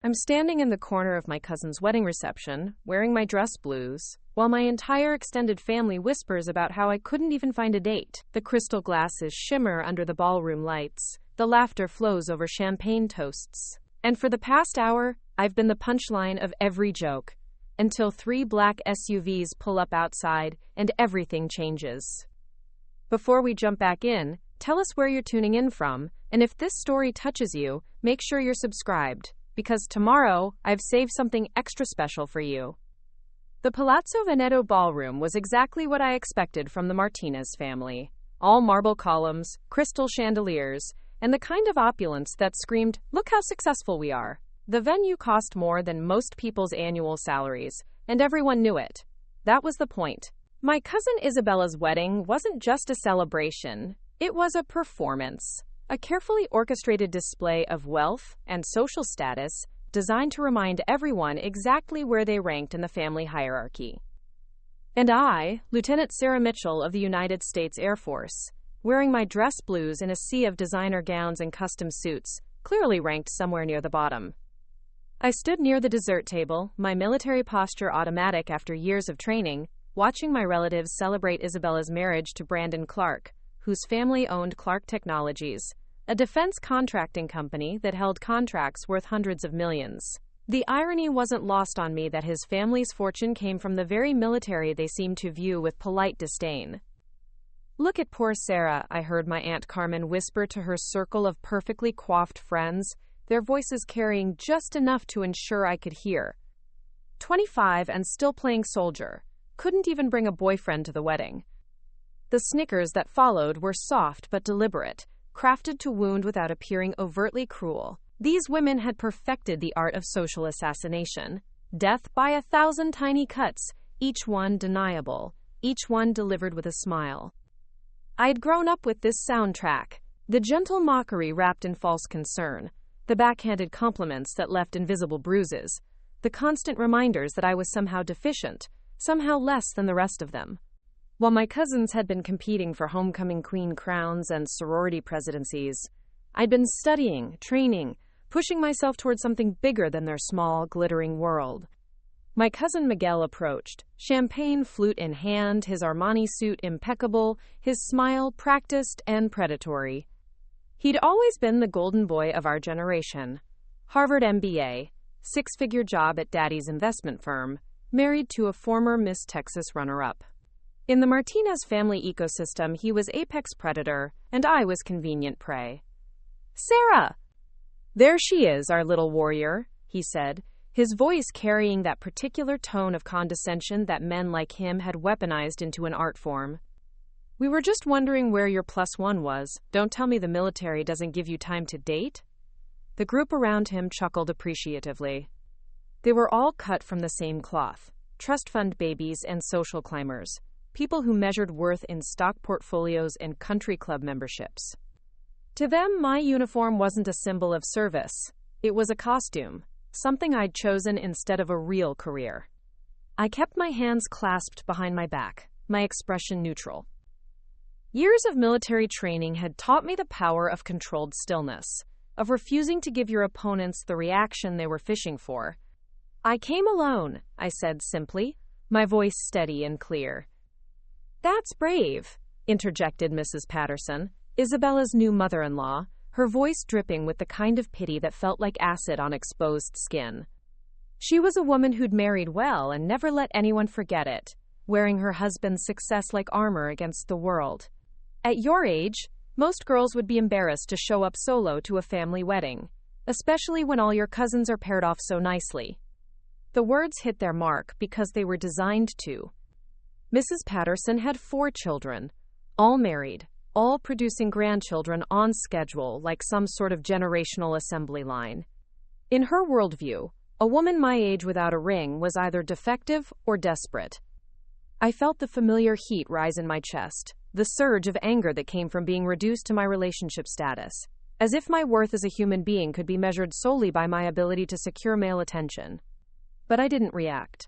I'm standing in the corner of my cousin's wedding reception, wearing my dress blues, while my entire extended family whispers about how I couldn't even find a date. The crystal glasses shimmer under the ballroom lights. The laughter flows over champagne toasts. And for the past hour, I've been the punchline of every joke, until 3 black SUVs pull up outside and everything changes. Before we jump back in, tell us where you're tuning in from, and if this story touches you, make sure you're subscribed, because tomorrow, I've saved something extra special for you. The Palazzo Veneto ballroom was exactly what I expected from the Martinez family. All marble columns, crystal chandeliers, and the kind of opulence that screamed, "Look how successful we are." The venue cost more than most people's annual salaries, and everyone knew it. That was the point. My cousin Isabella's wedding wasn't just a celebration, it was a performance. A carefully orchestrated display of wealth and social status designed to remind everyone exactly where they ranked in the family hierarchy. And I, Lieutenant Sarah Mitchell of the United States Air Force, wearing my dress blues in a sea of designer gowns and custom suits, clearly ranked somewhere near the bottom. I stood near the dessert table, my military posture automatic after years of training, watching my relatives celebrate Isabella's marriage to Brandon Clark, whose family owned Clark Technologies, a defense contracting company that held contracts worth hundreds of millions. The irony wasn't lost on me that his family's fortune came from the very military they seemed to view with polite disdain. "Look at poor Sarah," I heard my Aunt Carmen whisper to her circle of perfectly coiffed friends, their voices carrying just enough to ensure I could hear. 25 and still playing soldier. Couldn't even bring a boyfriend to the wedding. The snickers that followed were soft but deliberate, crafted to wound without appearing overtly cruel. These women had perfected the art of social assassination. Death by 1,000 tiny cuts, each one deniable, each one delivered with a smile. I'd grown up with this soundtrack, the gentle mockery wrapped in false concern, the backhanded compliments that left invisible bruises, the constant reminders that I was somehow deficient, somehow less than the rest of them. While my cousins had been competing for homecoming queen crowns and sorority presidencies, I'd been studying, training, pushing myself towards something bigger than their small, glittering world. My cousin Miguel approached, champagne flute in hand, his Armani suit impeccable, his smile practiced and predatory. He'd always been the golden boy of our generation. Harvard MBA, 6-figure job at Daddy's investment firm, married to a former Miss Texas runner-up. In the Martinez family ecosystem, he was apex predator, and I was convenient prey. "Sarah!" "There she is, our little warrior," he said, his voice carrying that particular tone of condescension that men like him had weaponized into an art form. "We were just wondering where your +1 was. Don't tell me the military doesn't give you time to date?" The group around him chuckled appreciatively. They were all cut from the same cloth, trust fund babies and social climbers, people who measured worth in stock portfolios and country club memberships. To them, my uniform wasn't a symbol of service. It was a costume, something I'd chosen instead of a real career. I kept my hands clasped behind my back, my expression neutral. Years of military training had taught me the power of controlled stillness, of refusing to give your opponents the reaction they were fishing for. "I came alone," I said simply, my voice steady and clear. "That's brave," interjected Mrs. Patterson, Isabella's new mother-in-law, her voice dripping with the kind of pity that felt like acid on exposed skin. She was a woman who'd married well and never let anyone forget it, wearing her husband's success like armor against the world. "At your age, most girls would be embarrassed to show up solo to a family wedding, especially when all your cousins are paired off so nicely." The words hit their mark because they were designed to. Mrs. Patterson had 4 children, all married, all producing grandchildren on schedule like some sort of generational assembly line. In her worldview, a woman my age without a ring was either defective or desperate. I felt the familiar heat rise in my chest, the surge of anger that came from being reduced to my relationship status, as if my worth as a human being could be measured solely by my ability to secure male attention. But I didn't react.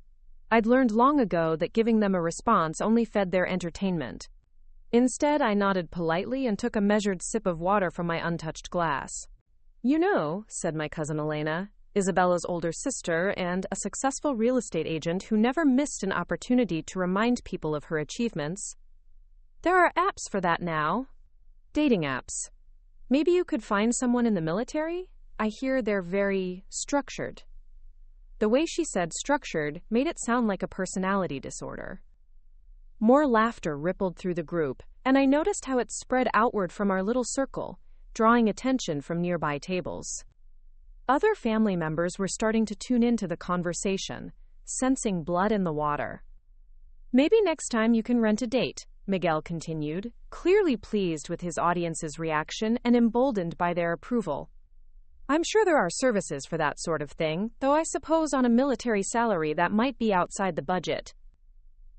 I'd learned long ago that giving them a response only fed their entertainment. Instead, I nodded politely and took a measured sip of water from my untouched glass. "You know," said my cousin Elena, Isabella's older sister, and a successful real estate agent who never missed an opportunity to remind people of her achievements. There are apps for that now. Dating apps. Maybe you could find someone in the military? I hear they're very structured. The way she said structured made it sound like a personality disorder. More laughter rippled through the group, and I noticed how it spread outward from our little circle, drawing attention from nearby tables. Other family members were starting to tune into the conversation, sensing blood in the water. Maybe next time you can rent a date, Miguel continued, clearly pleased with his audience's reaction and emboldened by their approval. I'm sure there are services for that sort of thing, though I suppose on a military salary that might be outside the budget.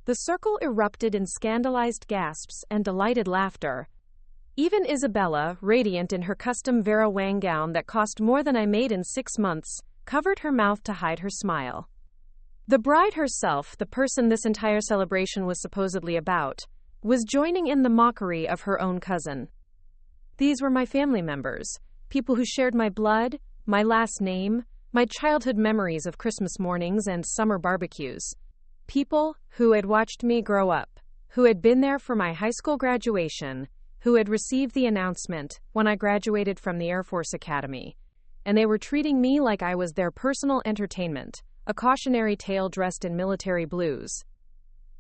The circle erupted in scandalized gasps and delighted laughter. Even Isabella, radiant in her custom Vera Wang gown that cost more than I made in 6 months, covered her mouth to hide her smile. The bride herself, the person this entire celebration was supposedly about, was joining in the mockery of her own cousin. These were my family members, people who shared my blood, my last name, my childhood memories of Christmas mornings and summer barbecues. People who had watched me grow up, who had been there for my high school graduation, who had received the announcement when I graduated from the Air Force Academy, and they were treating me like I was their personal entertainment, a cautionary tale dressed in military blues.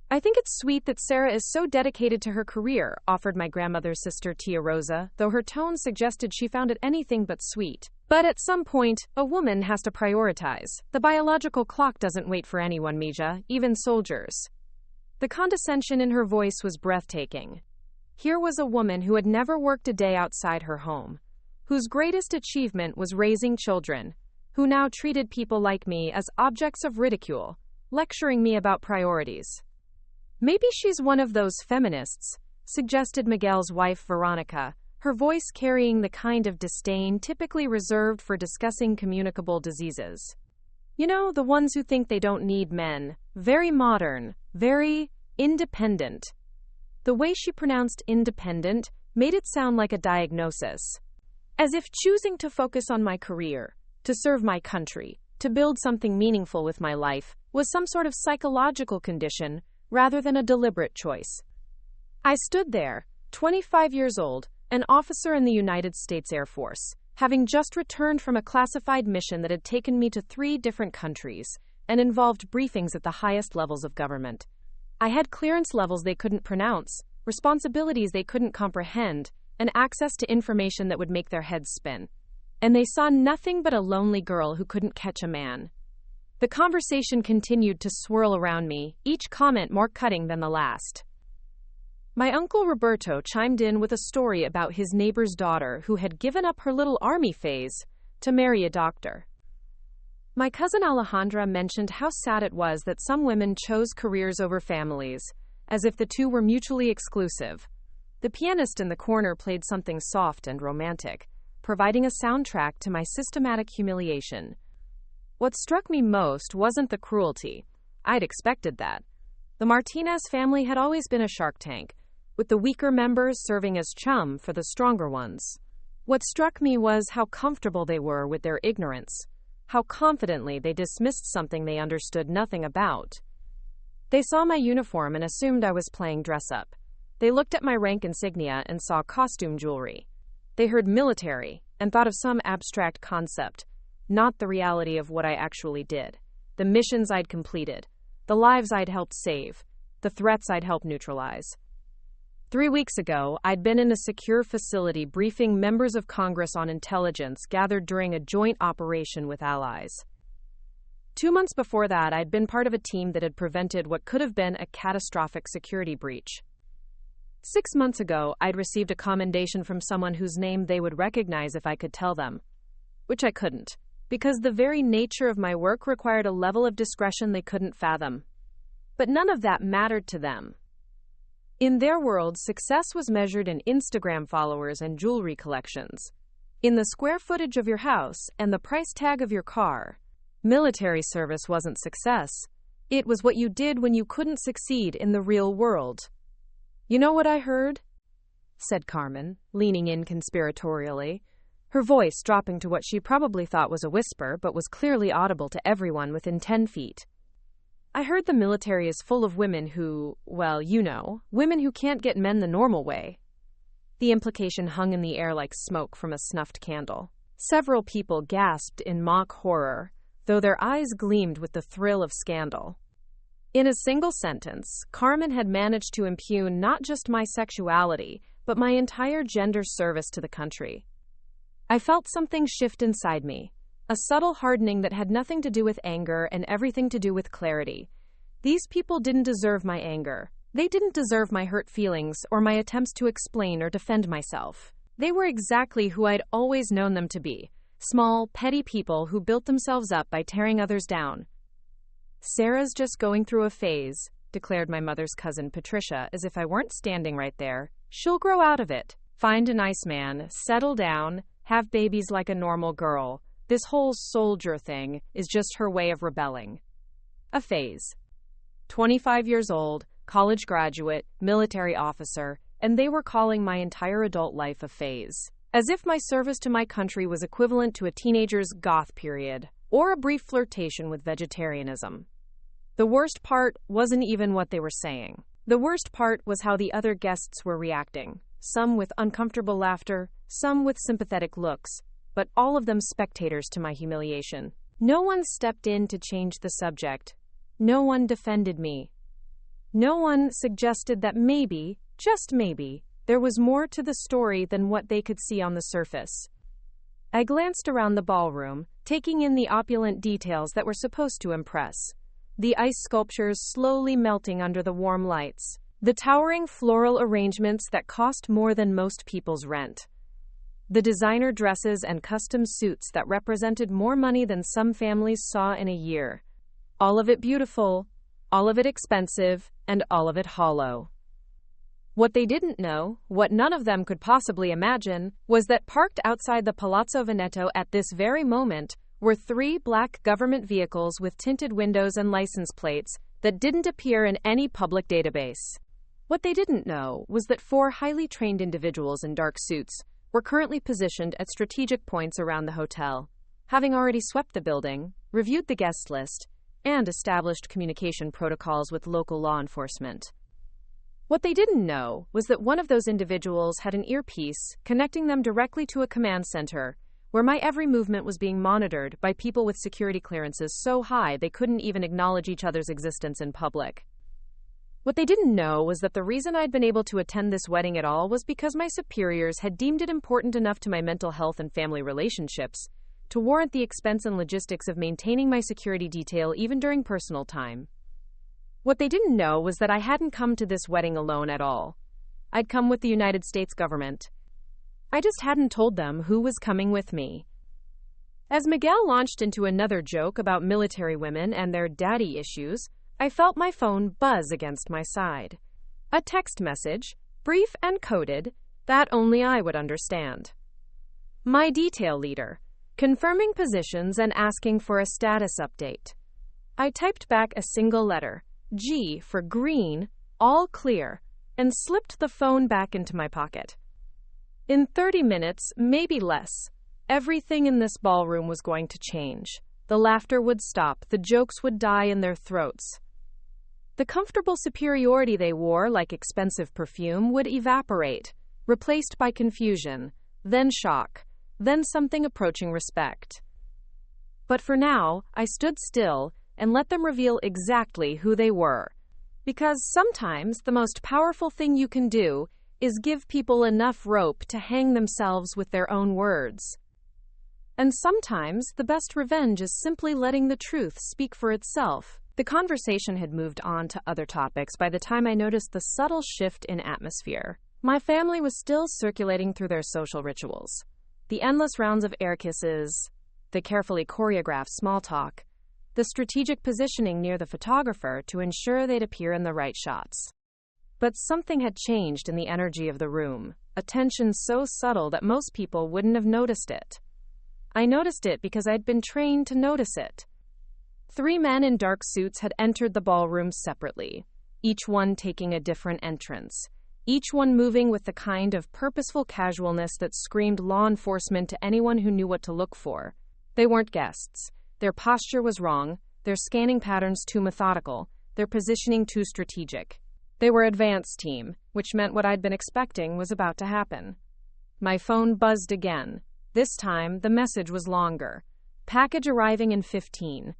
I think it's sweet that Sarah is so dedicated to her career, offered my grandmother's sister Tia Rosa, though her tone suggested she found it anything but sweet. But at some point, a woman has to prioritize. The biological clock doesn't wait for anyone, Mija, even soldiers. The condescension in her voice was breathtaking. Here was a woman who had never worked a day outside her home, whose greatest achievement was raising children, who now treated people like me as objects of ridicule, lecturing me about priorities. Maybe she's one of those feminists, suggested Miguel's wife Veronica, her voice carrying the kind of disdain typically reserved for discussing communicable diseases. You know, the ones who think they don't need men, very modern, very independent. The way she pronounced independent made it sound like a diagnosis. As if choosing to focus on my career, to serve my country, to build something meaningful with my life, was some sort of psychological condition rather than a deliberate choice. I stood there, 25 years old, an officer in the United States Air Force, having just returned from a classified mission that had taken me to 3 different countries and involved briefings at the highest levels of government. I had clearance levels they couldn't pronounce, responsibilities they couldn't comprehend, and access to information that would make their heads spin. And they saw nothing but a lonely girl who couldn't catch a man. The conversation continued to swirl around me, each comment more cutting than the last. My uncle Roberto chimed in with a story about his neighbor's daughter who had given up her little army phase to marry a doctor. My cousin Alejandra mentioned how sad it was that some women chose careers over families, as if the two were mutually exclusive. The pianist in the corner played something soft and romantic, providing a soundtrack to my systematic humiliation. What struck me most wasn't the cruelty. I'd expected that. The Martinez family had always been a shark tank, with the weaker members serving as chum for the stronger ones. What struck me was how comfortable they were with their ignorance, how confidently they dismissed something they understood nothing about. They saw my uniform and assumed I was playing dress-up. They looked at my rank insignia and saw costume jewelry. They heard military and thought of some abstract concept, not the reality of what I actually did, the missions I'd completed, the lives I'd helped save, the threats I'd helped neutralize. 3 weeks ago, I'd been in a secure facility briefing members of Congress on intelligence gathered during a joint operation with allies. 2 months before that, I'd been part of a team that had prevented what could have been a catastrophic security breach. 6 months ago, I'd received a commendation from someone whose name they would recognize if I could tell them, which I couldn't, because the very nature of my work required a level of discretion they couldn't fathom. But none of that mattered to them. In their world, success was measured in Instagram followers and jewelry collections, in the square footage of your house and the price tag of your car. Military service wasn't success. It was what you did when you couldn't succeed in the real world. You know what I heard? Said Carmen, leaning in conspiratorially. her voice dropping to what she probably thought was a whisper but was clearly audible to everyone within 10 feet. I heard the military is full of women who, well, you know, women who can't get men the normal way. The implication hung in the air like smoke from a snuffed candle. Several people gasped in mock horror, though their eyes gleamed with the thrill of scandal. In a single sentence, Carmen had managed to impugn not just my sexuality, but my entire gender service to the country. I felt something shift inside me, a subtle hardening that had nothing to do with anger and everything to do with clarity. These people didn't deserve my anger. They didn't deserve my hurt feelings or my attempts to explain or defend myself. They were exactly who I'd always known them to be, small, petty people who built themselves up by tearing others down. "Sarah's just going through a phase," declared my mother's cousin Patricia, as if I weren't standing right there. "She'll grow out of it. Find a nice man, settle down, have babies like a normal girl. This whole soldier thing is just her way of rebelling." A phase. 25 years old, college graduate, military officer, and they were calling my entire adult life a phase. As if my service to my country was equivalent to a teenager's goth period, or a brief flirtation with vegetarianism. The worst part wasn't even what they were saying. The worst part was how the other guests were reacting, some with uncomfortable laughter, some with sympathetic looks, but all of them spectators to my humiliation. No one stepped in to change the subject. No one defended me. No one suggested that maybe, just maybe, there was more to the story than what they could see on the surface. I glanced around the ballroom, taking in the opulent details that were supposed to impress. The ice sculptures slowly melting under the warm lights. The towering floral arrangements that cost more than most people's rent. The designer dresses and custom suits that represented more money than some families saw in a year. All of it beautiful, all of it expensive, and all of it hollow. What they didn't know, what none of them could possibly imagine, was that parked outside the Palazzo Veneto at this very moment were 3 black government vehicles with tinted windows and license plates that didn't appear in any public database. What they didn't know was that 4 highly trained individuals in dark suits were currently positioned at strategic points around the hotel, having already swept the building, reviewed the guest list, and established communication protocols with local law enforcement. What they didn't know was that one of those individuals had an earpiece connecting them directly to a command center, where my every movement was being monitored by people with security clearances so high they couldn't even acknowledge each other's existence in public. What they didn't know was that the reason I'd been able to attend this wedding at all was because my superiors had deemed it important enough to my mental health and family relationships to warrant the expense and logistics of maintaining my security detail even during personal time. What they didn't know was that I hadn't come to this wedding alone at all. I'd come with the United States government. I just hadn't told them who was coming with me. As Miguel launched into another joke about military women and their daddy issues, I felt my phone buzz against my side. A text message, brief and coded, that only I would understand. My detail leader, confirming positions and asking for a status update. I typed back a single letter, G for green, all clear, and slipped the phone back into my pocket. In 30 minutes, maybe less, everything in this ballroom was going to change. The laughter would stop, the jokes would die in their throats. The comfortable superiority they wore, like expensive perfume, would evaporate, replaced by confusion, then shock, then something approaching respect. But for now, I stood still and let them reveal exactly who they were. Because sometimes the most powerful thing you can do is give people enough rope to hang themselves with their own words. And sometimes the best revenge is simply letting the truth speak for itself. The conversation had moved on to other topics by the time I noticed the subtle shift in atmosphere. My family was still circulating through their social rituals. The endless rounds of air kisses, the carefully choreographed small talk, the strategic positioning near the photographer to ensure they'd appear in the right shots. But something had changed in the energy of the room, a tension so subtle that most people wouldn't have noticed it. I noticed it because I'd been trained to notice it. 3 men in dark suits had entered the ballroom separately, each one taking a different entrance. each one moving with the kind of purposeful casualness that screamed law enforcement to anyone who knew what to look for. They weren't guests. Their posture was wrong, their scanning patterns too methodical, their positioning too strategic. They were advanced team, which meant what I'd been expecting was about to happen. My phone buzzed again. This time, the message was longer. Package arriving in 15.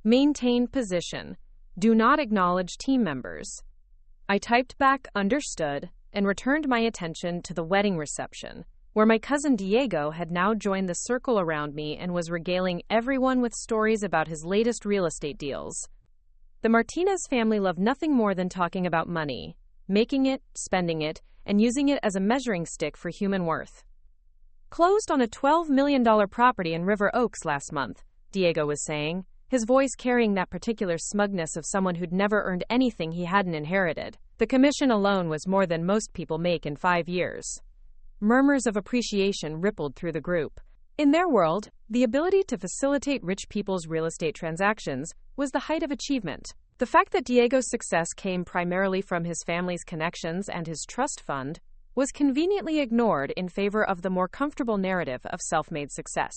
Maintain position. Do not acknowledge team members. I typed back understood and returned my attention to the wedding reception, where my cousin Diego had now joined the circle around me and was regaling everyone with stories about his latest real estate deals. The Martinez family loved nothing more than talking about money, making it, spending it, and using it as a measuring stick for human worth. Closed on a $12 million property in River Oaks last month, Diego was saying, his voice carrying that particular smugness of someone who'd never earned anything he hadn't inherited. The commission alone was more than most people make in 5 years. Murmurs of appreciation rippled through the group. In their world, the ability to facilitate rich people's real estate transactions was the height of achievement. The fact that Diego's success came primarily from his family's connections and his trust fund was conveniently ignored in favor of the more comfortable narrative of self-made success.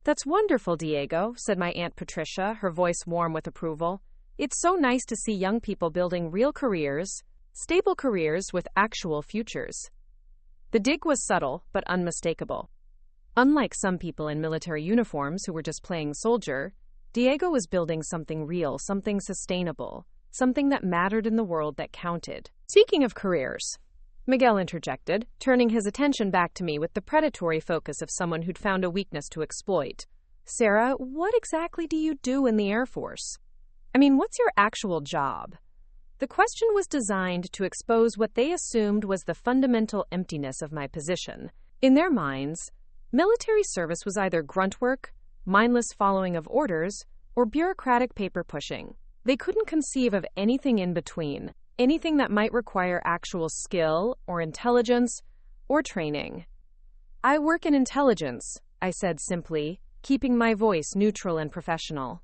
"That's wonderful, Diego," said my Aunt Patricia, her voice warm with approval. "It's so nice to see young people building real careers, stable careers with actual futures." The dig was subtle, but unmistakable. Unlike some people in military uniforms who were just playing soldier, Diego was building something real, something sustainable, something that mattered in the world that counted. "Speaking of careers," Miguel interjected, turning his attention back to me with the predatory focus of someone who'd found a weakness to exploit. "Sarah, what exactly do you do in the Air Force? I mean, what's your actual job?" The question was designed to expose what they assumed was the fundamental emptiness of my position. In their minds, military service was either grunt work, mindless following of orders, or bureaucratic paper pushing. They couldn't conceive of anything in between, anything that might require actual skill, or intelligence, or training. "I work in intelligence," I said simply, keeping my voice neutral and professional.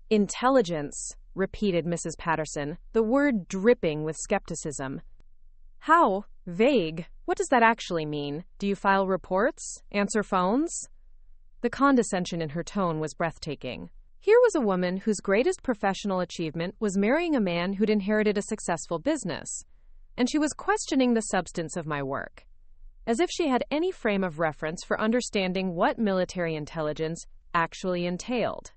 "Intelligence," repeated Mrs. Patterson, the word dripping with skepticism. "How vague. What does that actually mean? Do you file reports? Answer phones?" The condescension in her tone was breathtaking. Here was a woman whose greatest professional achievement was marrying a man who'd inherited a successful business, and she was questioning the substance of my work, as if she had any frame of reference for understanding what military intelligence actually entailed.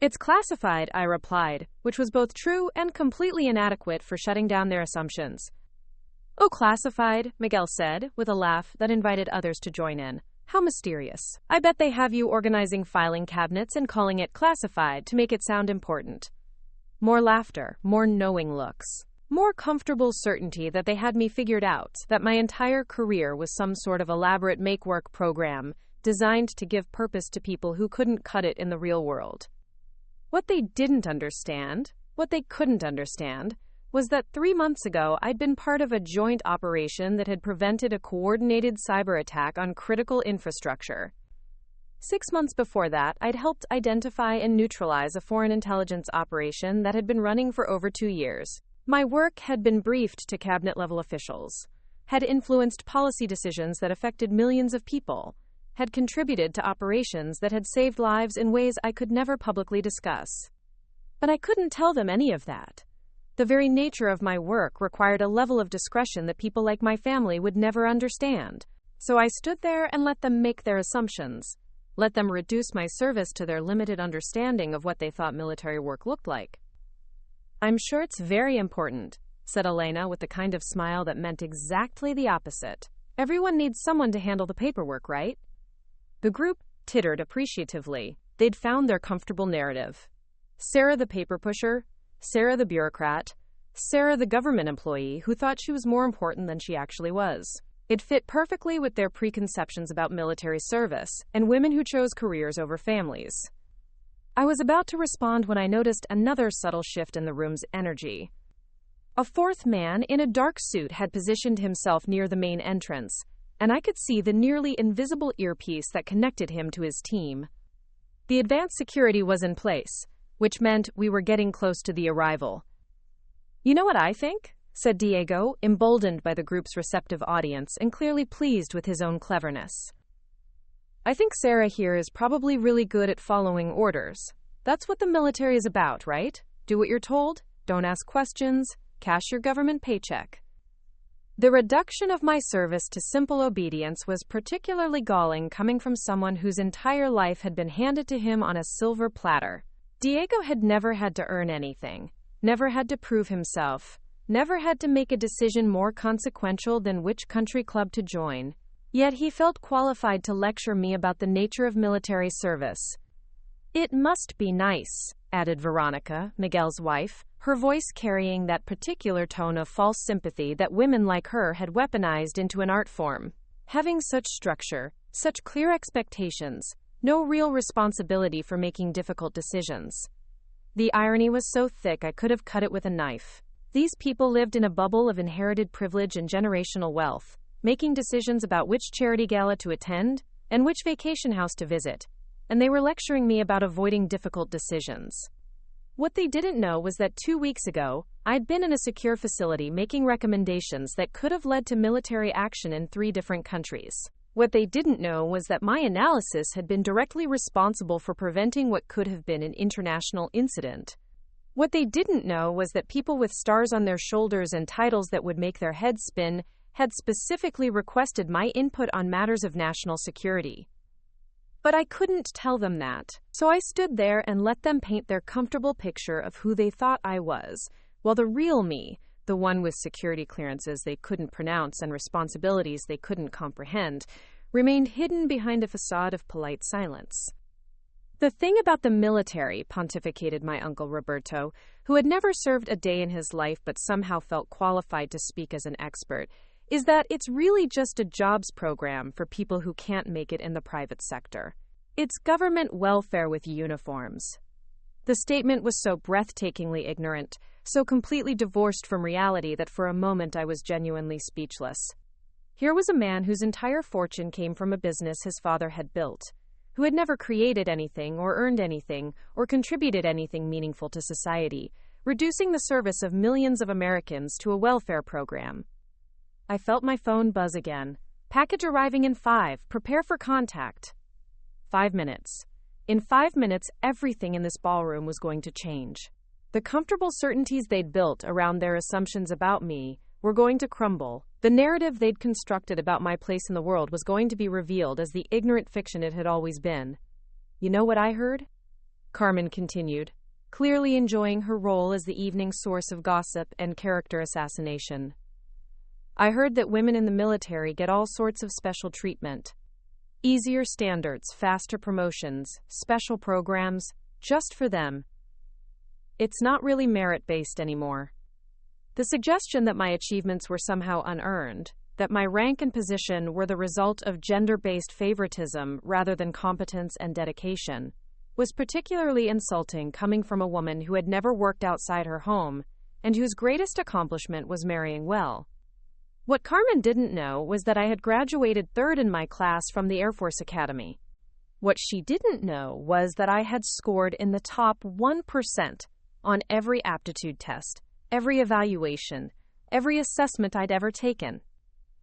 "It's classified," I replied, which was both true and completely inadequate for shutting down their assumptions. "Oh, classified," Miguel said, with a laugh that invited others to join in. "How mysterious. I bet they have you organizing filing cabinets and calling it classified to make it sound important." More laughter, more knowing looks, more comfortable certainty that they had me figured out, that my entire career was some sort of elaborate make-work program designed to give purpose to people who couldn't cut it in the real world. What they didn't understand, what they couldn't understand, was that 3 months ago I'd been part of a joint operation that had prevented a coordinated cyber attack on critical infrastructure. 6 months before that, I'd helped identify and neutralize a foreign intelligence operation that had been running for over 2 years. My work had been briefed to cabinet-level officials, had influenced policy decisions that affected millions of people, had contributed to operations that had saved lives in ways I could never publicly discuss. But I couldn't tell them any of that. The very nature of my work required a level of discretion that people like my family would never understand. So I stood there and let them make their assumptions, let them reduce my service to their limited understanding of what they thought military work looked like. "I'm sure it's very important," said Elena with the kind of smile that meant exactly the opposite. "Everyone needs someone to handle the paperwork, right?" The group tittered appreciatively. They'd found their comfortable narrative. Sarah the paper pusher, Sarah the bureaucrat, Sarah the government employee who thought she was more important than she actually was. It fit perfectly with their preconceptions about military service and women who chose careers over families. I was about to respond when I noticed another subtle shift in the room's energy. A fourth man in a dark suit had positioned himself near the main entrance, and I could see the nearly invisible earpiece that connected him to his team. The advanced security was in place, which meant we were getting close to the arrival. "You know what I think?" said Diego, emboldened by the group's receptive audience and clearly pleased with his own cleverness. I think Sarah here is probably really good at following orders. That's what the military is about, right? Do what you're told, don't ask questions, cash your government paycheck. The reduction of my service to simple obedience was particularly galling coming from someone whose entire life had been handed to him on a silver platter. Diego had never had to earn anything, never had to prove himself, never had to make a decision more consequential than which country club to join. Yet he felt qualified to lecture me about the nature of military service. It must be nice, added Veronica, Miguel's wife, her voice carrying that particular tone of false sympathy that women like her had weaponized into an art form. Having such structure, such clear expectations, no real responsibility for making difficult decisions. The irony was so thick I could have cut it with a knife. These people lived in a bubble of inherited privilege and generational wealth, making decisions about which charity gala to attend and which vacation house to visit, and they were lecturing me about avoiding difficult decisions. What they didn't know was that 2 weeks ago, I'd been in a secure facility making recommendations that could have led to military action in 3 different countries. What they didn't know was that my analysis had been directly responsible for preventing what could have been an international incident. What they didn't know was that people with stars on their shoulders and titles that would make their heads spin had specifically requested my input on matters of national security. But I couldn't tell them that, so I stood there and let them paint their comfortable picture of who they thought I was, while the real me, the one with security clearances they couldn't pronounce and responsibilities they couldn't comprehend, remained hidden behind a facade of polite silence. The thing about the military, pontificated my Uncle Roberto, who had never served a day in his life but somehow felt qualified to speak as an expert, is that it's really just a jobs program for people who can't make it in the private sector. It's government welfare with uniforms. The statement was so breathtakingly ignorant, so completely divorced from reality that for a moment I was genuinely speechless. Here was a man whose entire fortune came from a business his father had built, who had never created anything or earned anything or contributed anything meaningful to society, reducing the service of millions of Americans to a welfare program. I felt my phone buzz again. Package arriving in 5. Prepare for contact. 5 minutes. In 5 minutes, everything in this ballroom was going to change. The comfortable certainties they'd built around their assumptions about me were going to crumble. The narrative they'd constructed about my place in the world was going to be revealed as the ignorant fiction it had always been. You know what I heard? Carmen continued, clearly enjoying her role as the evening source of gossip and character assassination. I heard that women in the military get all sorts of special treatment. Easier standards, faster promotions, special programs, just for them. It's not really merit-based anymore. The suggestion that my achievements were somehow unearned, that my rank and position were the result of gender-based favoritism rather than competence and dedication, was particularly insulting coming from a woman who had never worked outside her home and whose greatest accomplishment was marrying well. What Carmen didn't know was that I had graduated 3rd in my class from the Air Force Academy. What she didn't know was that I had scored in the top 1% on every aptitude test, every evaluation, every assessment I'd ever taken.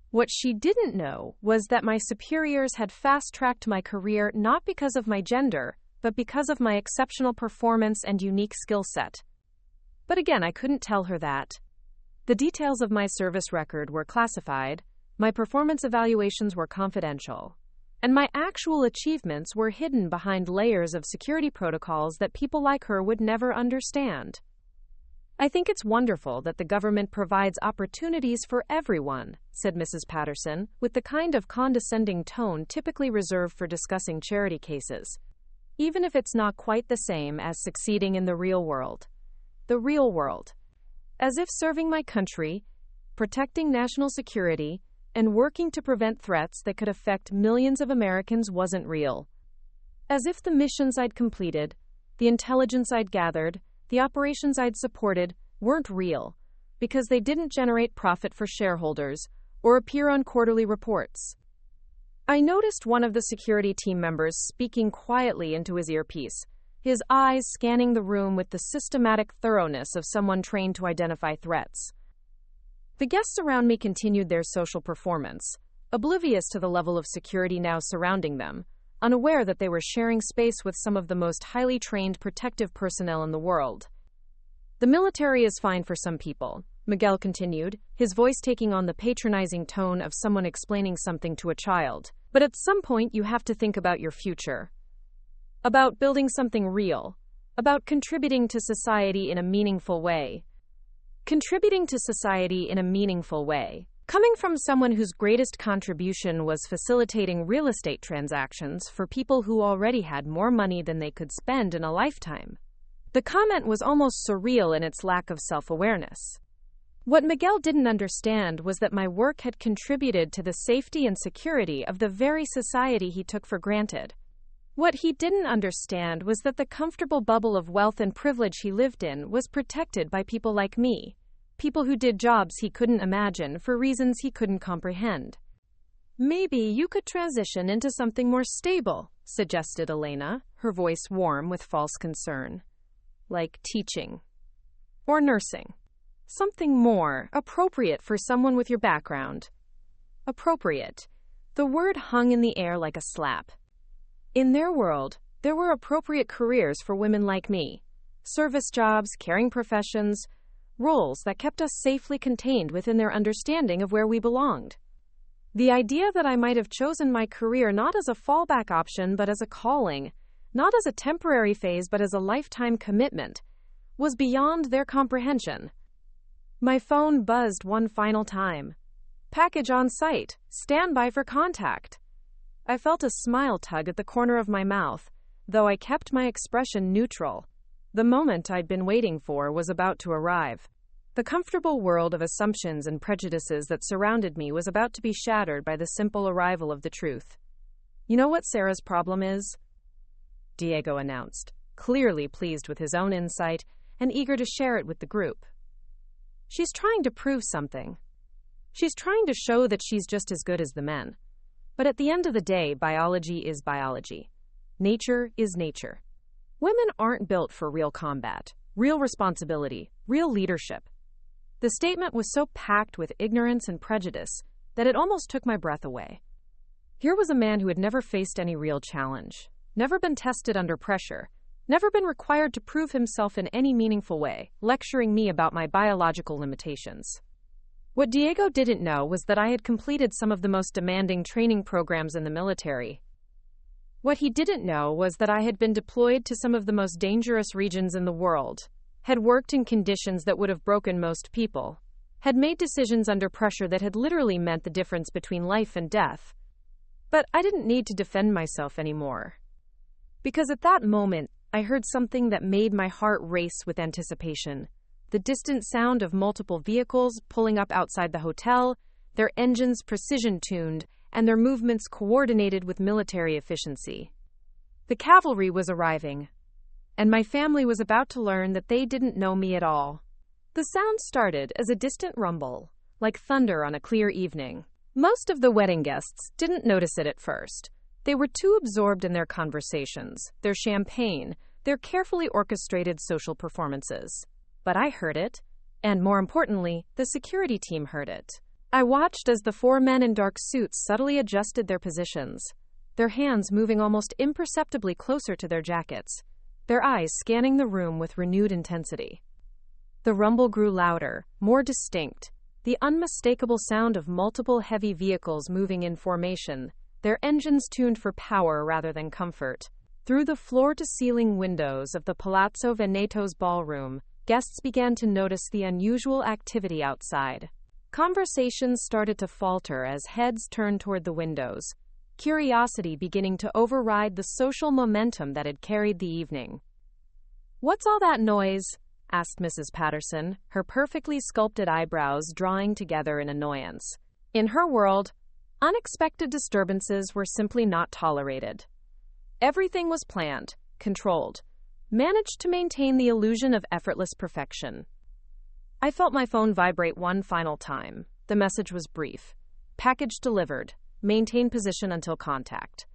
What she didn't know was that my superiors had fast-tracked my career not because of my gender, but because of my exceptional performance and unique skill set. But again, I couldn't tell her that. The details of my service record were classified, my performance evaluations were confidential, and my actual achievements were hidden behind layers of security protocols that people like her would never understand. I think it's wonderful that the government provides opportunities for everyone, said Mrs. Patterson, with the kind of condescending tone typically reserved for discussing charity cases, even if it's not quite the same as succeeding in the real world. The real world. As if serving my country, protecting national security, and working to prevent threats that could affect millions of Americans wasn't real. As if the missions I'd completed, the intelligence I'd gathered, the operations I'd supported weren't real, because they didn't generate profit for shareholders or appear on quarterly reports. I noticed one of the security team members speaking quietly into his earpiece, his eyes scanning the room with the systematic thoroughness of someone trained to identify threats. The guests around me continued their social performance, oblivious to the level of security now surrounding them, unaware that they were sharing space with some of the most highly trained protective personnel in the world. The military is fine for some people, Miguel continued, his voice taking on the patronizing tone of someone explaining something to a child. But at some point you have to think about your future. About building something real. About contributing to society in a meaningful way. Contributing to society in a meaningful way. Coming from someone whose greatest contribution was facilitating real estate transactions for people who already had more money than they could spend in a lifetime. The comment was almost surreal in its lack of self-awareness. What Miguel didn't understand was that my work had contributed to the safety and security of the very society he took for granted. What he didn't understand was that the comfortable bubble of wealth and privilege he lived in was protected by people like me, people who did jobs he couldn't imagine for reasons he couldn't comprehend. Maybe you could transition into something more stable, suggested Elena, her voice warm with false concern. Like teaching. Or nursing. Something more appropriate for someone with your background. Appropriate. The word hung in the air like a slap. In their world, there were appropriate careers for women like me. Service jobs, caring professions, roles that kept us safely contained within their understanding of where we belonged. The idea that I might have chosen my career not as a fallback option but as a calling, not as a temporary phase but as a lifetime commitment, was beyond their comprehension. My phone buzzed one final time. Package on site. Stand by for contact. I felt a smile tug at the corner of my mouth, though I kept my expression neutral. The moment I'd been waiting for was about to arrive. The comfortable world of assumptions and prejudices that surrounded me was about to be shattered by the simple arrival of the truth. You know what Sarah's problem is? Diego announced, clearly pleased with his own insight and eager to share it with the group. She's trying to prove something. She's trying to show that she's just as good as the men. But at the end of the day, biology is biology. Nature is nature. Women aren't built for real combat, real responsibility, real leadership. The statement was so packed with ignorance and prejudice that it almost took my breath away. Here was a man who had never faced any real challenge, never been tested under pressure, never been required to prove himself in any meaningful way, lecturing me about my biological limitations. What Diego didn't know was that I had completed some of the most demanding training programs in the military. What he didn't know was that I had been deployed to some of the most dangerous regions in the world, had worked in conditions that would have broken most people, had made decisions under pressure that had literally meant the difference between life and death. But I didn't need to defend myself anymore. Because at that moment, I heard something that made my heart race with anticipation. The distant sound of multiple vehicles pulling up outside the hotel, their engines precision-tuned, and their movements coordinated with military efficiency. The cavalry was arriving, and my family was about to learn that they didn't know me at all. The sound started as a distant rumble, like thunder on a clear evening. Most of the wedding guests didn't notice it at first. They were too absorbed in their conversations, their champagne, their carefully orchestrated social performances. But I heard it, and more importantly, the security team heard it. I watched as the 4 men in dark suits subtly adjusted their positions, their hands moving almost imperceptibly closer to their jackets, their eyes scanning the room with renewed intensity. The rumble grew louder, more distinct, the unmistakable sound of multiple heavy vehicles moving in formation, their engines tuned for power rather than comfort. Through the floor-to-ceiling windows of the Palazzo Veneto's ballroom, guests began to notice the unusual activity outside. Conversations started to falter as heads turned toward the windows, curiosity beginning to override the social momentum that had carried the evening. "What's all that noise?" asked Mrs. Patterson, her perfectly sculpted eyebrows drawing together in annoyance. In her world, unexpected disturbances were simply not tolerated. Everything was planned, controlled, managed to maintain the illusion of effortless perfection. I felt my phone vibrate one final time. The message was brief. Package delivered. Maintain position until contact.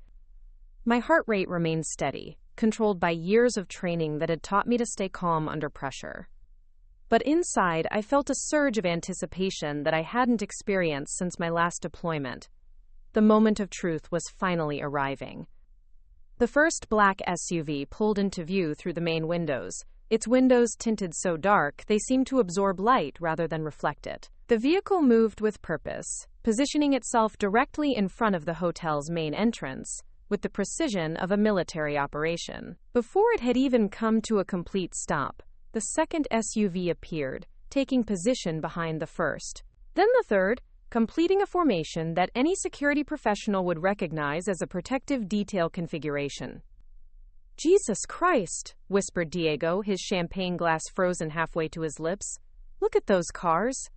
My heart rate remained steady, controlled by years of training that had taught me to stay calm under pressure. But inside, I felt a surge of anticipation that I hadn't experienced since my last deployment. The moment of truth was finally arriving. The first black SUV pulled into view through the main windows, its windows tinted so dark they seemed to absorb light rather than reflect it. The vehicle moved with purpose, positioning itself directly in front of the hotel's main entrance, with the precision of a military operation. Before it had even come to a complete stop, the second SUV appeared, taking position behind the first. Then the third, completing a formation that any security professional would recognize as a protective detail configuration. "Jesus Christ," whispered Diego, his champagne glass frozen halfway to his lips. "Look at those cars."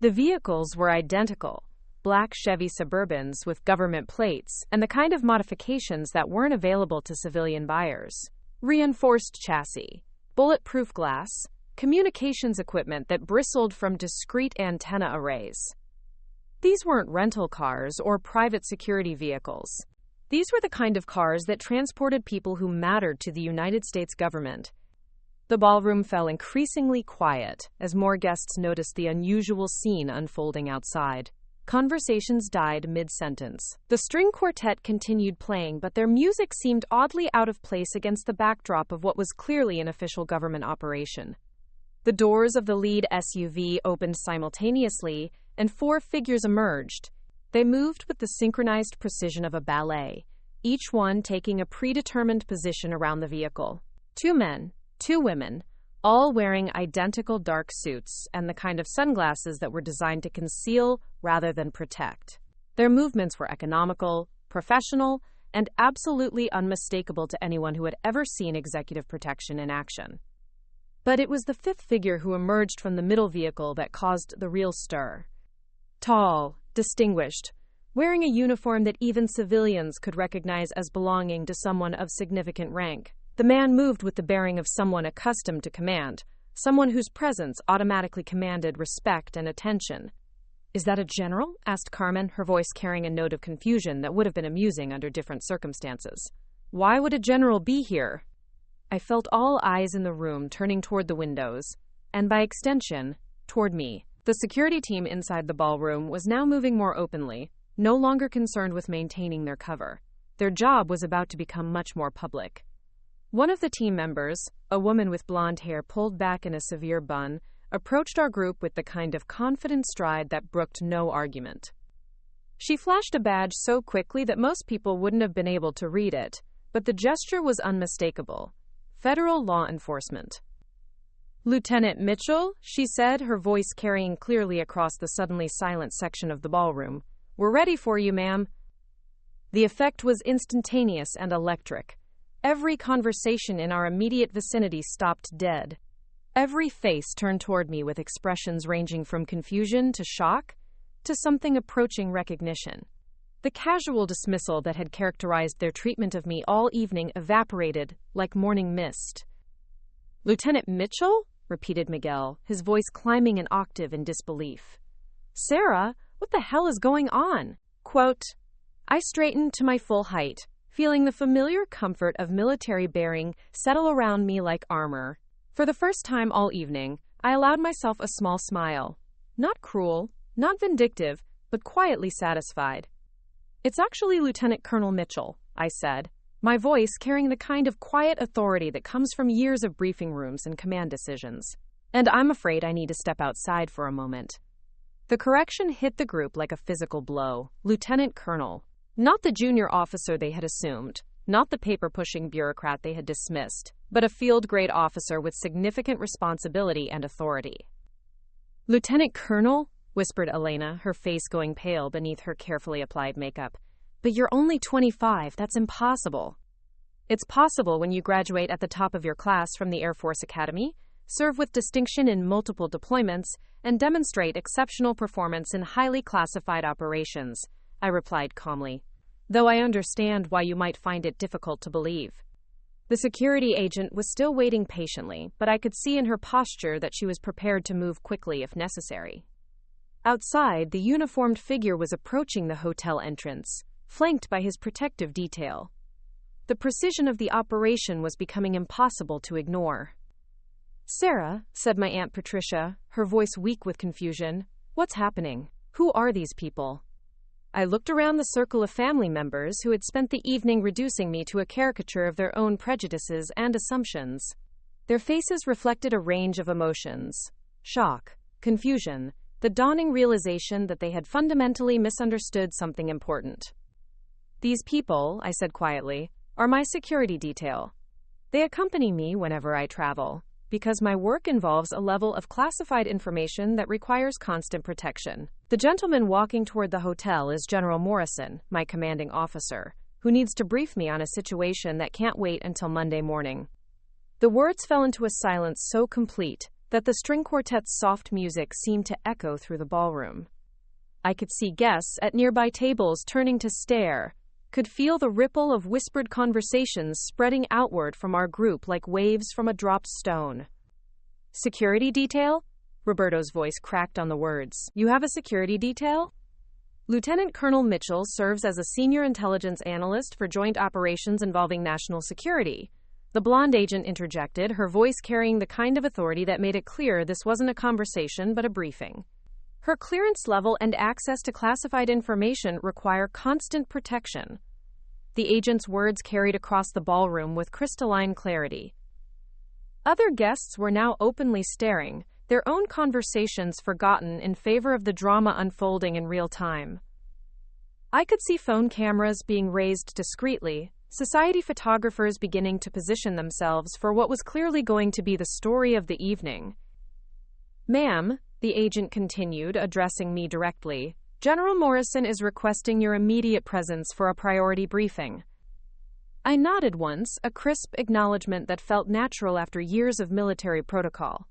The vehicles were identical. Black Chevy Suburbans with government plates and the kind of modifications that weren't available to civilian buyers. Reinforced chassis, bulletproof glass, communications equipment that bristled from discrete antenna arrays. These weren't rental cars or private security vehicles. These were the kind of cars that transported people who mattered to the United States government. The ballroom fell increasingly quiet as more guests noticed the unusual scene unfolding outside. Conversations died mid-sentence. The string quartet continued playing, but their music seemed oddly out of place against the backdrop of what was clearly an official government operation. The doors of the lead SUV opened simultaneously, and 4 figures emerged. They moved with the synchronized precision of a ballet, each one taking a predetermined position around the vehicle. 2 men, 2 women, all wearing identical dark suits and the kind of sunglasses that were designed to conceal rather than protect. Their movements were economical, professional, and absolutely unmistakable to anyone who had ever seen executive protection in action. But it was the 5th figure who emerged from the middle vehicle that caused the real stir. Tall, distinguished, wearing a uniform that even civilians could recognize as belonging to someone of significant rank. The man moved with the bearing of someone accustomed to command, someone whose presence automatically commanded respect and attention. "Is that a general?" asked Carmen, her voice carrying a note of confusion that would have been amusing under different circumstances. "Why would a general be here?" I felt all eyes in the room turning toward the windows, and by extension, toward me. The security team inside the ballroom was now moving more openly, no longer concerned with maintaining their cover. Their job was about to become much more public. One of the team members, a woman with blonde hair pulled back in a severe bun, approached our group with the kind of confident stride that brooked no argument. She flashed a badge so quickly that most people wouldn't have been able to read it, but the gesture was unmistakable. Federal law enforcement. "Lieutenant Mitchell," she said, her voice carrying clearly across the suddenly silent section of the ballroom. "We're ready for you, ma'am." The effect was instantaneous and electric. Every conversation in our immediate vicinity stopped dead. Every face turned toward me with expressions ranging from confusion to shock to something approaching recognition. The casual dismissal that had characterized their treatment of me all evening evaporated like morning mist. "Lieutenant Mitchell?" repeated Miguel, his voice climbing an octave in disbelief. "Sarah, what the hell is going on?" Quote, I straightened to my full height, feeling the familiar comfort of military bearing settle around me like armor. For the first time all evening, I allowed myself a small smile. Not cruel, not vindictive, but quietly satisfied. "It's actually Lieutenant Colonel Mitchell," I said, my voice carrying the kind of quiet authority that comes from years of briefing rooms and command decisions. "And I'm afraid I need to step outside for a moment." The correction hit the group like a physical blow. Lieutenant Colonel. Not the junior officer they had assumed, not the paper-pushing bureaucrat they had dismissed, but a field-grade officer with significant responsibility and authority. "Lieutenant Colonel?" whispered Elena, her face going pale beneath her carefully applied makeup. "But you're only 25, that's impossible." "It's possible when you graduate at the top of your class from the Air Force Academy, serve with distinction in multiple deployments, and demonstrate exceptional performance in highly classified operations," I replied calmly, "though I understand why you might find it difficult to believe." The security agent was still waiting patiently, but I could see in her posture that she was prepared to move quickly if necessary. Outside, the uniformed figure was approaching the hotel entrance, flanked by his protective detail. The precision of the operation was becoming impossible to ignore. Sarah, said my Aunt Patricia, her voice weak with confusion, what's happening? Who are these people? I looked around the circle of family members who had spent the evening reducing me to a caricature of their own prejudices and assumptions. Their faces reflected a range of emotions: shock, confusion, the dawning realization that they had fundamentally misunderstood something important. These people, I said quietly, are my security detail. They accompany me whenever I travel, because my work involves a level of classified information that requires constant protection. The gentleman walking toward the hotel is General Morrison, my commanding officer, who needs to brief me on a situation that can't wait until Monday morning. The words fell into a silence so complete that the string quartet's soft music seemed to echo through the ballroom. I could see guests at nearby tables turning to stare, could feel the ripple of whispered conversations spreading outward from our group like waves from a dropped stone. Security detail? Roberto's voice cracked on the words. You have a security detail? Lieutenant Colonel Mitchell serves as a senior intelligence analyst for joint operations involving national security. The blonde agent interjected, her voice carrying the kind of authority that made it clear this wasn't a conversation but a briefing. Her clearance level and access to classified information require constant protection. The agent's words carried across the ballroom with crystalline clarity. Other guests were now openly staring, their own conversations forgotten in favor of the drama unfolding in real time. I could see phone cameras being raised discreetly, society photographers beginning to position themselves for what was clearly going to be the story of the evening. Ma'am, the agent continued, addressing me directly, General Morrison is requesting your immediate presence for a priority briefing. I nodded once, a crisp acknowledgement that felt natural after years of military protocol.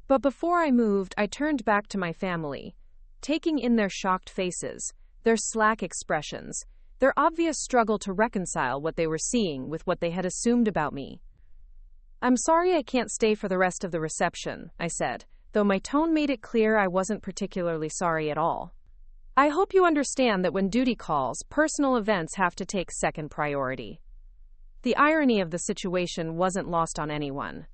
But before I moved, I turned back to my family, taking in their shocked faces, their slack expressions, their obvious struggle to reconcile what they were seeing with what they had assumed about me. I'm sorry I can't stay for the rest of the reception, I said, though my tone made it clear I wasn't particularly sorry at all. I hope you understand that when duty calls, personal events have to take second priority. The irony of the situation wasn't lost on anyone.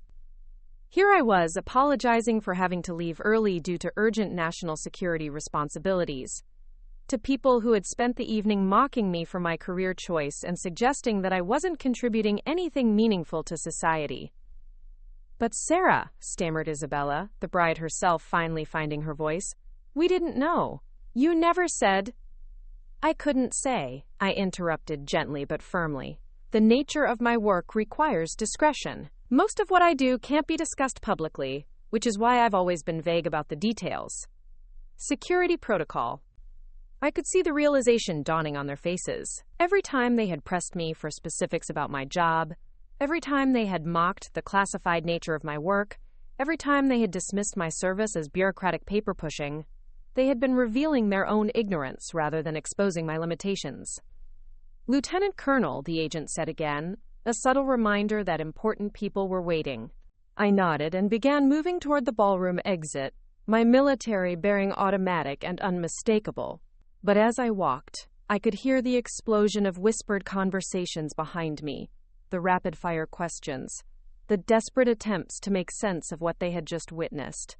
Here I was, apologizing for having to leave early due to urgent national security responsibilities, to people who had spent the evening mocking me for my career choice and suggesting that I wasn't contributing anything meaningful to society. But Sarah, stammered Isabella, the bride herself finally finding her voice, we didn't know. You never said. I couldn't say, I interrupted gently but firmly. The nature of my work requires discretion. Most of what I do can't be discussed publicly, which is why I've always been vague about the details. Security protocol. I could see the realization dawning on their faces. Every time they had pressed me for specifics about my job, every time they had mocked the classified nature of my work, every time they had dismissed my service as bureaucratic paper-pushing, they had been revealing their own ignorance rather than exposing my limitations. Lieutenant Colonel, the agent said again, a subtle reminder that important people were waiting. I nodded and began moving toward the ballroom exit, my military bearing automatic and unmistakable. But as I walked, I could hear the explosion of whispered conversations behind me, the rapid-fire questions, the desperate attempts to make sense of what they had just witnessed.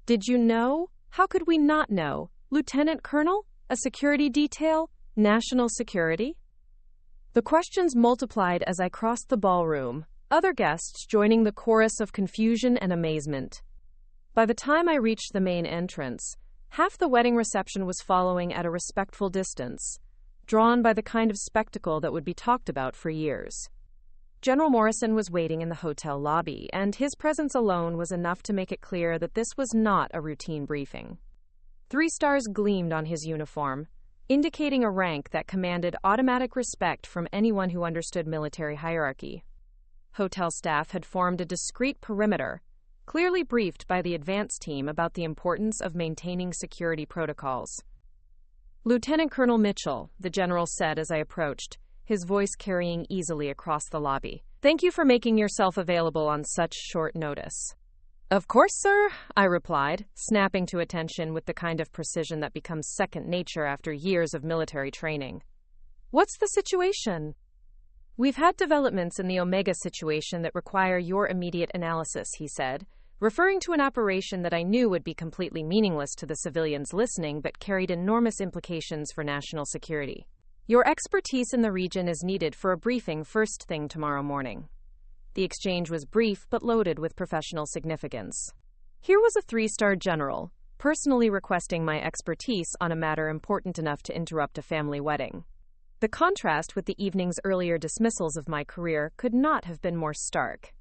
Did you know? How could we not know? Lieutenant Colonel? A security detail? National security? The questions multiplied as I crossed the ballroom, other guests joining the chorus of confusion and amazement. By the time I reached the main entrance, half the wedding reception was following at a respectful distance, drawn by the kind of spectacle that would be talked about for years. General Morrison was waiting in the hotel lobby, and his presence alone was enough to make it clear that this was not a routine briefing. 3 stars gleamed on his uniform, indicating a rank that commanded automatic respect from anyone who understood military hierarchy. Hotel staff had formed a discreet perimeter, clearly briefed by the advance team about the importance of maintaining security protocols. Lieutenant Colonel Mitchell, the general said as I approached, his voice carrying easily across the lobby. Thank you for making yourself available on such short notice. Of course, sir, I replied, snapping to attention with the kind of precision that becomes second nature after years of military training. What's the situation? We've had developments in the Omega situation that require your immediate analysis, he said, referring to an operation that I knew would be completely meaningless to the civilians listening but carried enormous implications for national security. Your expertise in the region is needed for a briefing first thing tomorrow morning. The exchange was brief but loaded with professional significance. Here was a 3-star general, personally requesting my expertise on a matter important enough to interrupt a family wedding. The contrast with the evening's earlier dismissals of my career could not have been more stark.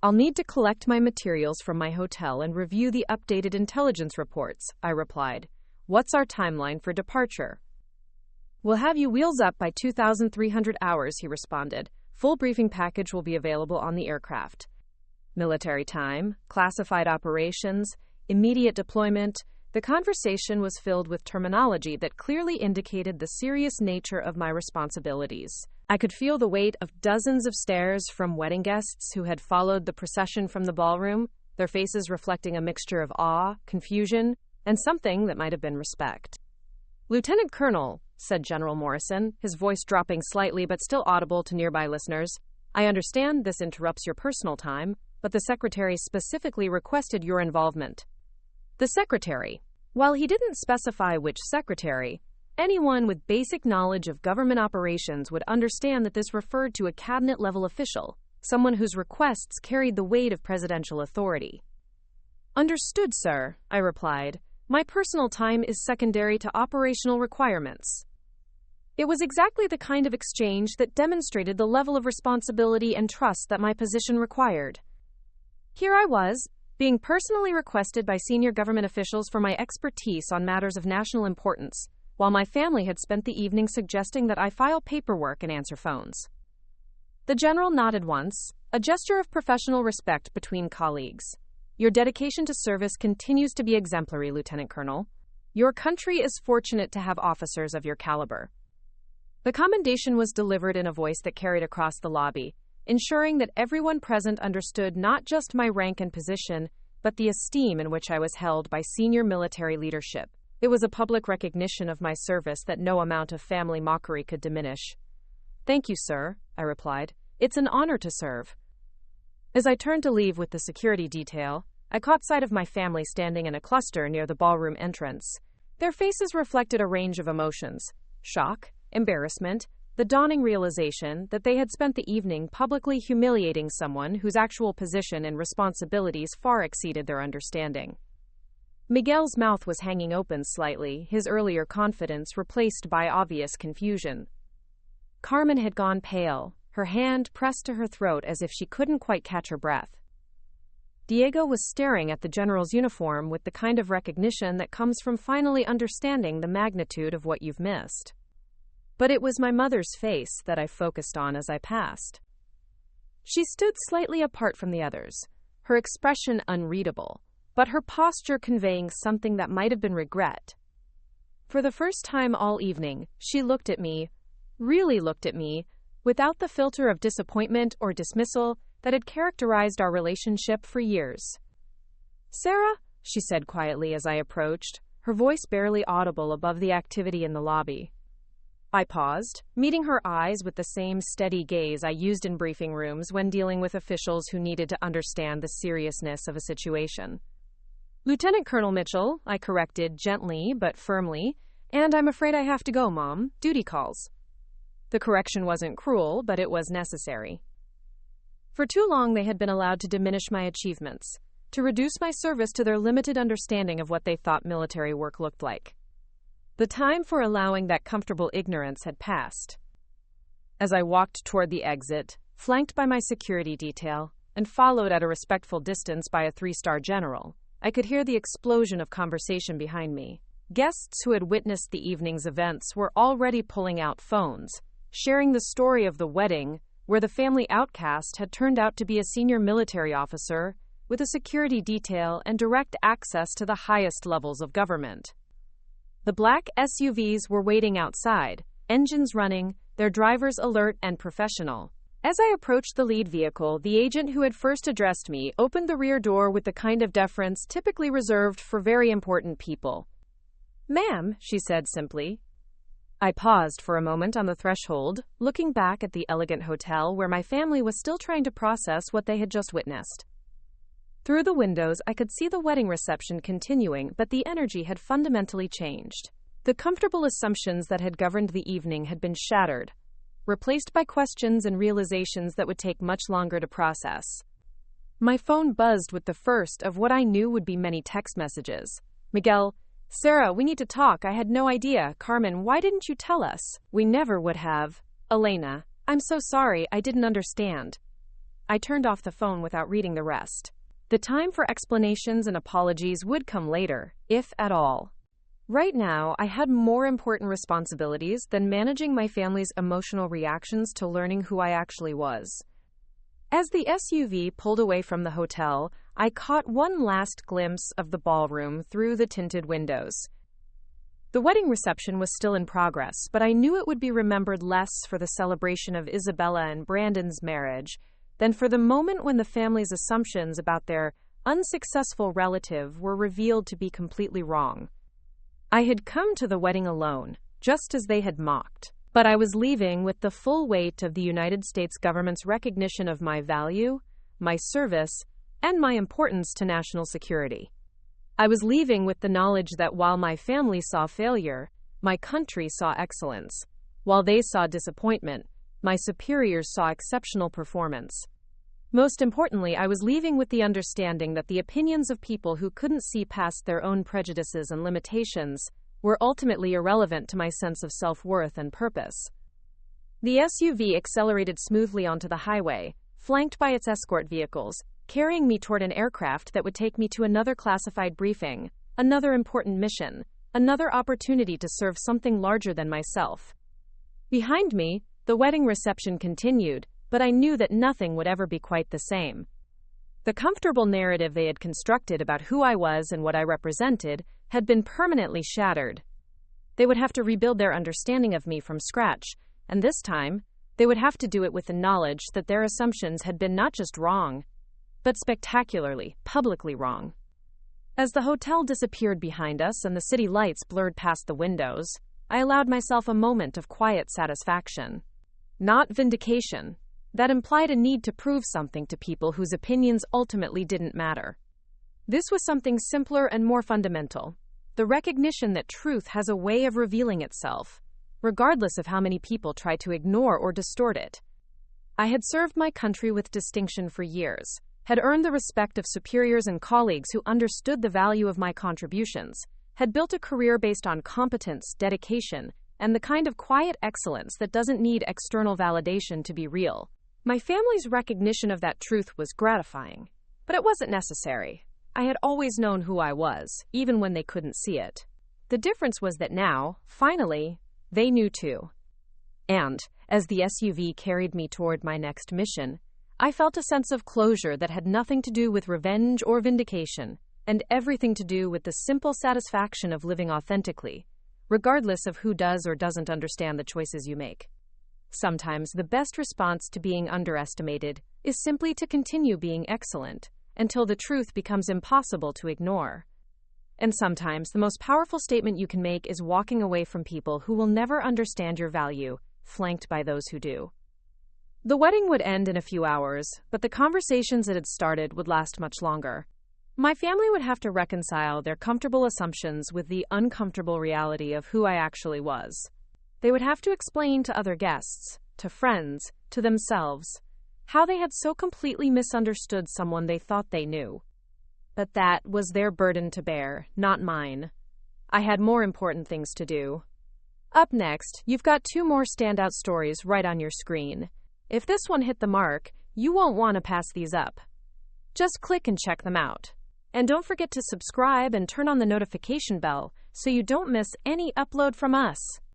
I'll need to collect my materials from my hotel and review the updated intelligence reports, I replied. What's our timeline for departure? We'll have you wheels up by 2,300 hours, he responded. Full briefing package will be available on the aircraft. Military time, classified operations, immediate deployment. The conversation was filled with terminology that clearly indicated the serious nature of my responsibilities. I could feel the weight of dozens of stares from wedding guests who had followed the procession from the ballroom, their faces reflecting a mixture of awe, confusion, and something that might have been respect. Lieutenant Colonel, said General Morrison, his voice dropping slightly but still audible to nearby listeners, I understand this interrupts your personal time, but the Secretary specifically requested your involvement. The Secretary. While he didn't specify which secretary, anyone with basic knowledge of government operations would understand that this referred to a cabinet-level official, someone whose requests carried the weight of presidential authority. Understood, sir, I replied. My personal time is secondary to operational requirements. It was exactly the kind of exchange that demonstrated the level of responsibility and trust that my position required. Here I was, being personally requested by senior government officials for my expertise on matters of national importance, while my family had spent the evening suggesting that I file paperwork and answer phones. The general nodded once, a gesture of professional respect between colleagues. Your dedication to service continues to be exemplary, Lieutenant Colonel. Your country is fortunate to have officers of your caliber. The commendation was delivered in a voice that carried across the lobby, ensuring that everyone present understood not just my rank and position, but the esteem in which I was held by senior military leadership. It was a public recognition of my service that no amount of family mockery could diminish. Thank you, sir, I replied. It's an honor to serve. As I turned to leave with the security detail, I caught sight of my family standing in a cluster near the ballroom entrance. Their faces reflected a range of emotions: shock, embarrassment, the dawning realization that they had spent the evening publicly humiliating someone whose actual position and responsibilities far exceeded their understanding. Miguel's mouth was hanging open slightly, his earlier confidence replaced by obvious confusion. Carmen had gone pale, her hand pressed to her throat as if she couldn't quite catch her breath. Diego was staring at the general's uniform with the kind of recognition that comes from finally understanding the magnitude of what you've missed. But it was my mother's face that I focused on as I passed. She stood slightly apart from the others, her expression unreadable, but her posture conveying something that might have been regret. For the first time all evening, she looked at me, really looked at me, without the filter of disappointment or dismissal that had characterized our relationship for years. Sarah, she said quietly as I approached, her voice barely audible above the activity in the lobby. I paused, meeting her eyes with the same steady gaze I used in briefing rooms when dealing with officials who needed to understand the seriousness of a situation. Lieutenant Colonel Mitchell, I corrected gently but firmly, and I'm afraid I have to go, Mom. Duty calls. The correction wasn't cruel, but it was necessary. For too long they had been allowed to diminish my achievements, to reduce my service to their limited understanding of what they thought military work looked like. The time for allowing that comfortable ignorance had passed. As I walked toward the exit, flanked by my security detail, and followed at a respectful distance by a 3-star general, I could hear the explosion of conversation behind me. Guests who had witnessed the evening's events were already pulling out phones, sharing the story of the wedding, where the family outcast had turned out to be a senior military officer with a security detail and direct access to the highest levels of government. The black SUVs were waiting outside, engines running, their drivers alert and professional. As I approached the lead vehicle, the agent who had first addressed me opened the rear door with the kind of deference typically reserved for very important people. Ma'am, she said simply. I paused for a moment on the threshold, looking back at the elegant hotel where my family was still trying to process what they had just witnessed. Through the windows, I could see the wedding reception continuing, but the energy had fundamentally changed. The comfortable assumptions that had governed the evening had been shattered, replaced by questions and realizations that would take much longer to process. My phone buzzed with the first of what I knew would be many text messages. Miguel, Sarah, we need to talk. I had no idea. Carmen, why didn't you tell us? We never would have. Elena, I'm so sorry. I didn't understand. I turned off the phone without reading the rest. The time for explanations and apologies would come later, if at all. Right now, I had more important responsibilities than managing my family's emotional reactions to learning who I actually was. As the SUV pulled away from the hotel, I caught one last glimpse of the ballroom through the tinted windows. The wedding reception was still in progress, but I knew it would be remembered less for the celebration of Isabella and Brandon's marriage than for the moment when the family's assumptions about their unsuccessful relative were revealed to be completely wrong. I had come to the wedding alone, just as they had mocked, but I was leaving with the full weight of the United States government's recognition of my value, my service, and my importance to national security. I was leaving with the knowledge that while my family saw failure, my country saw excellence. While they saw disappointment, my superiors saw exceptional performance. Most importantly, I was leaving with the understanding that the opinions of people who couldn't see past their own prejudices and limitations were ultimately irrelevant to my sense of self-worth and purpose. The SUV accelerated smoothly onto the highway, flanked by its escort vehicles, carrying me toward an aircraft that would take me to another classified briefing, another important mission, another opportunity to serve something larger than myself. Behind me, the wedding reception continued, but I knew that nothing would ever be quite the same. The comfortable narrative they had constructed about who I was and what I represented had been permanently shattered. They would have to rebuild their understanding of me from scratch, and this time, they would have to do it with the knowledge that their assumptions had been not just wrong, but spectacularly, publicly wrong. As the hotel disappeared behind us and the city lights blurred past the windows, I allowed myself a moment of quiet satisfaction. Not vindication. That implied a need to prove something to people whose opinions ultimately didn't matter. This was something simpler and more fundamental. The recognition that truth has a way of revealing itself, regardless of how many people try to ignore or distort it. I had served my country with distinction for years, had earned the respect of superiors and colleagues who understood the value of my contributions, had built a career based on competence, dedication, and the kind of quiet excellence that doesn't need external validation to be real. My family's recognition of that truth was gratifying, but it wasn't necessary. I had always known who I was, even when they couldn't see it. The difference was that now, finally, they knew too. And, as the SUV carried me toward my next mission, I felt a sense of closure that had nothing to do with revenge or vindication, and everything to do with the simple satisfaction of living authentically, regardless of who does or doesn't understand the choices you make. Sometimes the best response to being underestimated is simply to continue being excellent until the truth becomes impossible to ignore. And sometimes the most powerful statement you can make is walking away from people who will never understand your value, flanked by those who do. The wedding would end in a few hours, but the conversations it had started would last much longer. My family would have to reconcile their comfortable assumptions with the uncomfortable reality of who I actually was. They would have to explain to other guests, to friends, to themselves, how they had so completely misunderstood someone they thought they knew. But that was their burden to bear, not mine. I had more important things to do. Up next, you've got 2 more standout stories right on your screen. If this one hit the mark, you won't want to pass these up. Just click and check them out. And don't forget to subscribe and turn on the notification bell so you don't miss any upload from us.